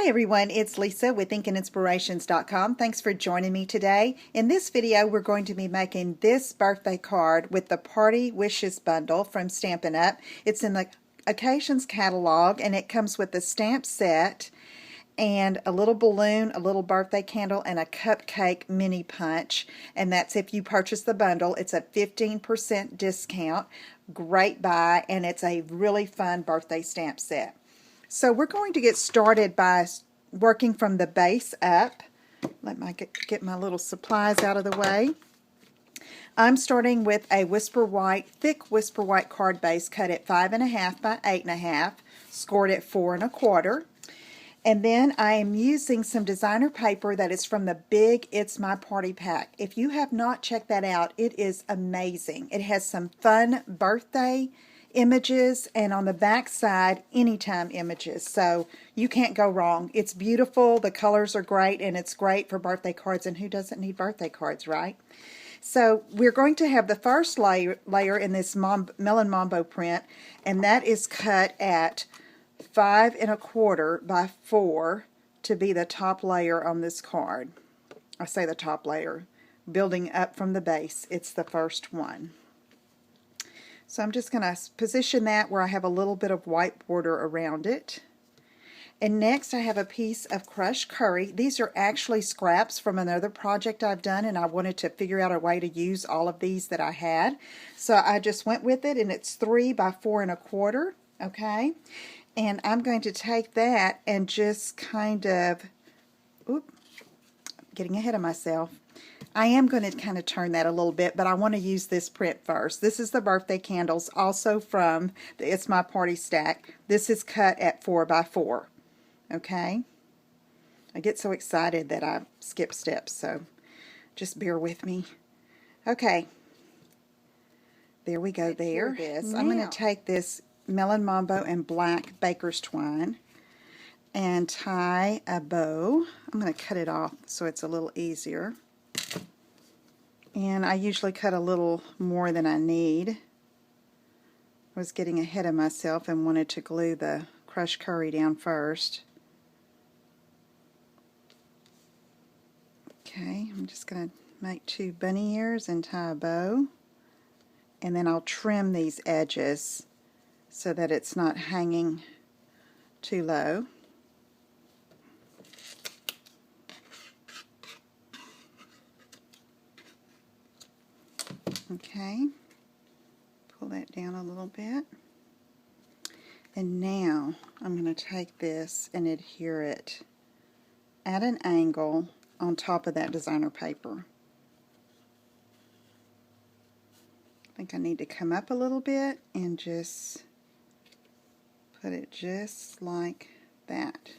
Hi everyone, it's Lisa with InkandInspirations.com. Thanks for joining me today. In this video, we're going to be making this birthday card with the Party Wishes bundle from Stampin' Up. It's in the Occasions catalog and it comes with a stamp set and a little balloon, a little birthday candle, and a cupcake mini punch. And that's if you purchase the bundle. It's a 15% discount. Great buy, and it's a really fun birthday stamp set. So we're going to get started by working from the base up. Let me get my little supplies out of the way. I'm starting with a Whisper White, thick Whisper White card base cut at 5.5 by 8.5, scored at 4 1/4. And then I am using some designer paper that is from the big It's My Party pack. If you have not checked that out, it is amazing. It has some fun birthday images, and on the back side, anytime images. So you can't go wrong. It's beautiful, the colors are great, and it's great for birthday cards, and who doesn't need birthday cards, right? So we're going to have the first layer in this Melon Mambo print, and that is cut at 5 1/4 by 4 to be the top layer on this card. I say the top layer, building up from the base. It's the first one. So I'm just going to position that where I have a little bit of white border around it. And next I have a piece of crushed curry. These are actually scraps from another project I've done, and I wanted to figure out a way to use all of these that I had. So I just went with it, and it's 3 by 4 1/4. Okay? And I'm going to take that and just kind of, getting ahead of myself. I am going to kind of turn that a little bit, but I want to use this print first. This is the birthday candles, also from the It's My Party stack. This is cut at 4 by 4. Okay? I get so excited that I skip steps, so just bear with me. Okay. There we go there. I'm going to take this Melon Mambo and black baker's twine and tie a bow. I'm going to cut it off so it's a little easier. And I usually cut a little more than I need. I was getting ahead of myself and wanted to glue the crushed curry down first. Okay, I'm just going to make 2 bunny ears and tie a bow. And then I'll trim these edges so that it's not hanging too low. Okay, pull that down a little bit. And now I'm going to take this and adhere it at an angle on top of that designer paper. I think I need to come up a little bit and just put it just like that.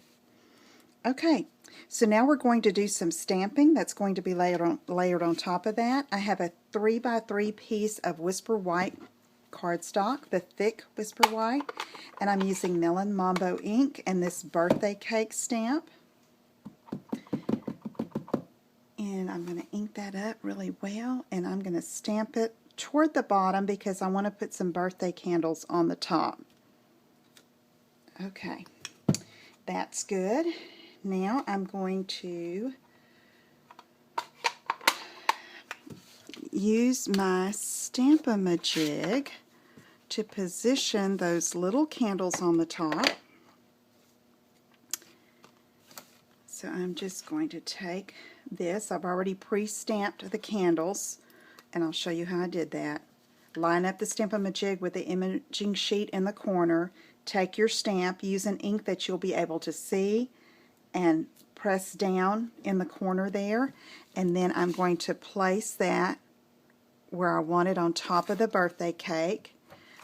Okay, so now we're going to do some stamping that's going to be layered on top of that. I have a 3 by 3 piece of Whisper White cardstock, the thick Whisper White, and I'm using Melon Mambo ink and this birthday cake stamp. And I'm going to ink that up really well, and I'm going to stamp it toward the bottom because I want to put some birthday candles on the top. Okay, that's good. Now I'm going to use my Stampin' to position those little candles on the top. So I'm just going to take this. I've already pre-stamped the candles, and I'll show you how I did that. Line up the Stampin' with the imaging sheet in the corner. Take your stamp, use an ink that you'll be able to see, and press down in the corner there, and then I'm going to place that where I want it on top of the birthday cake.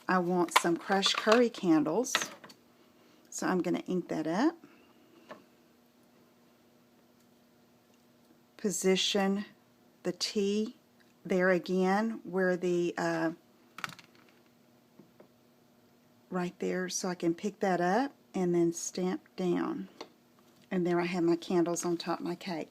I want some crushed curry candles, so I'm going to ink that up. Position the T there again where the right there, so I can pick that up and then stamp down. And there I have my candles on top of my cake.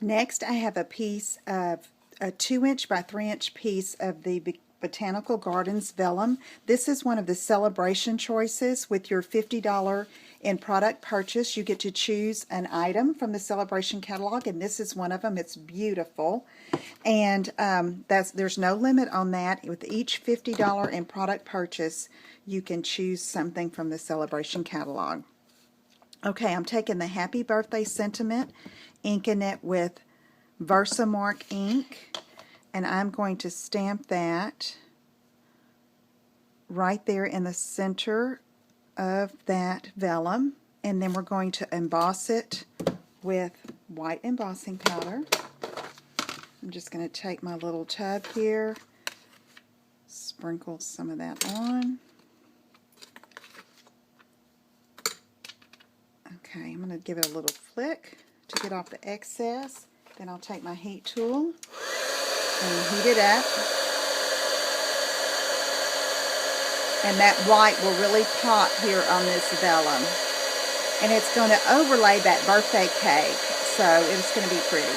Next I have a piece of a 2 inch by 3 inch piece of the Botanical Gardens vellum. This is one of the celebration choices. With your $50 in product purchase, you get to choose an item from the celebration catalog, and this is one of them. It's beautiful, and there's no limit on that. With each $50 in product purchase, you can choose something from the celebration catalog. Okay, I'm taking the Happy Birthday sentiment, inking it with Versamark ink, and I'm going to stamp that right there in the center of that vellum, and then we're going to emboss it with white embossing powder. I'm just going to take my little tub here, sprinkle some of that on. Okay, I'm going to give it a little flick to get off the excess. Then I'll take my heat tool and heat it up. And that white will really pop here on this vellum. And it's going to overlay that birthday cake, so it's going to be pretty.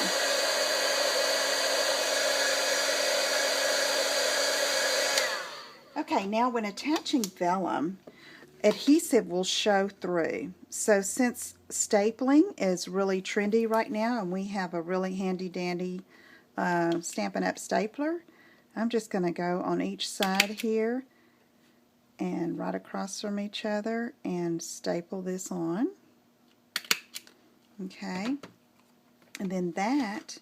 Okay, now when attaching vellum, adhesive will show through. So since stapling is really trendy right now, and we have a really handy-dandy Stampin' Up! Stapler, I'm just going to go on each side here and right across from each other and staple this on. Okay, and then that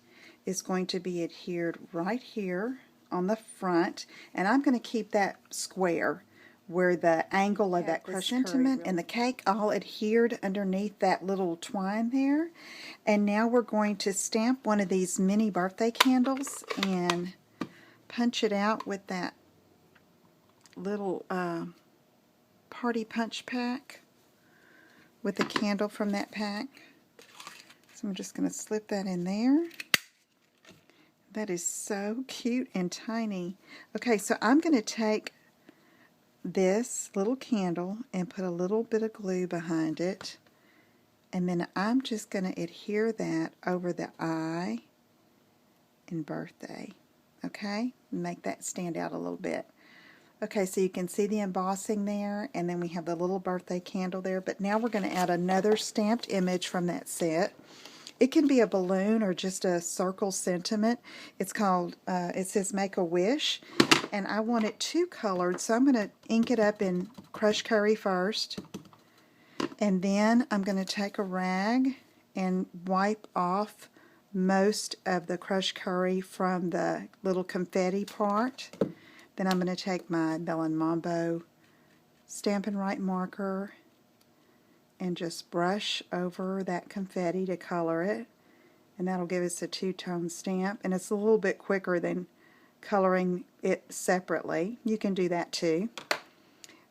is going to be adhered right here on the front, and I'm going to keep that square where the angle of that crushed sentiment and the cake all adhered underneath that little twine there. And now we're going to stamp one of these mini birthday candles and punch it out with that little party punch pack with the candle from that pack. So I'm just going to slip that in there. That is so cute and tiny. Okay, so I'm going to take this little candle and put a little bit of glue behind it, and then I'm just going to adhere that over the I in birthday. Okay, make that stand out a little bit. Okay, so you can see the embossing there, and then we have the little birthday candle there, but now we're going to add another stamped image from that set. It can be a balloon or just a circle sentiment. It's called, it says Make a Wish, and I want it two-colored, so I'm going to ink it up in crushed curry first, and then I'm going to take a rag and wipe off most of the crushed curry from the little confetti part. Then I'm going to take my Belle & Mambo Stampin' Right marker and just brush over that confetti to color it, and that'll give us a two-tone stamp, and it's a little bit quicker than coloring it separately. You can do that too.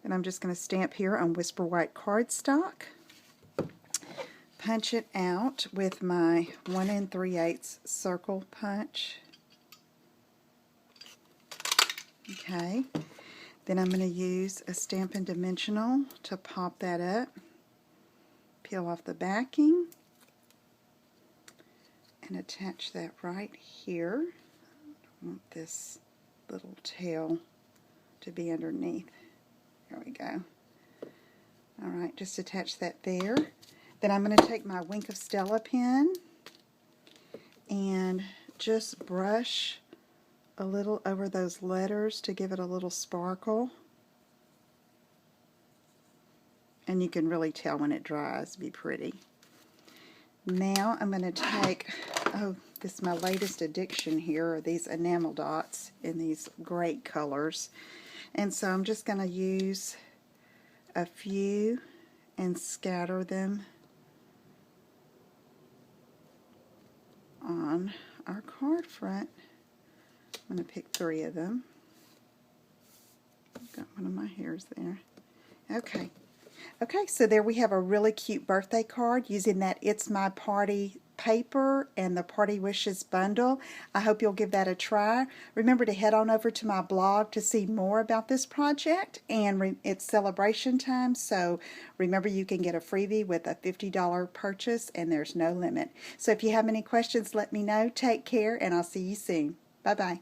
And I'm just going to stamp here on Whisper White cardstock, punch it out with my 1 3/8 circle punch. Okay, then I'm going to use a Stampin' Dimensional to pop that up. Peel off the backing and attach that right here. I want this little tail to be underneath. There we go. Alright, just attach that there. Then I'm going to take my Wink of Stella pen and just brush a little over those letters to give it a little sparkle. And you can really tell when it dries. Be pretty. Now I'm going to take, oh, this is my latest addiction here, are these enamel dots in these great colors. And so I'm just going to use a few and scatter them on our card front. I'm going to pick 3 of them. I've got one of my hairs there. Okay. Okay, so there we have a really cute birthday card using that It's My Party paper and the Party Wishes bundle. I hope you'll give that a try. Remember to head on over to my blog to see more about this project, and it's celebration time, so remember you can get a freebie with a $50 purchase, and there's no limit. So if you have any questions, let me know. Take care, and I'll see you soon. Bye-bye.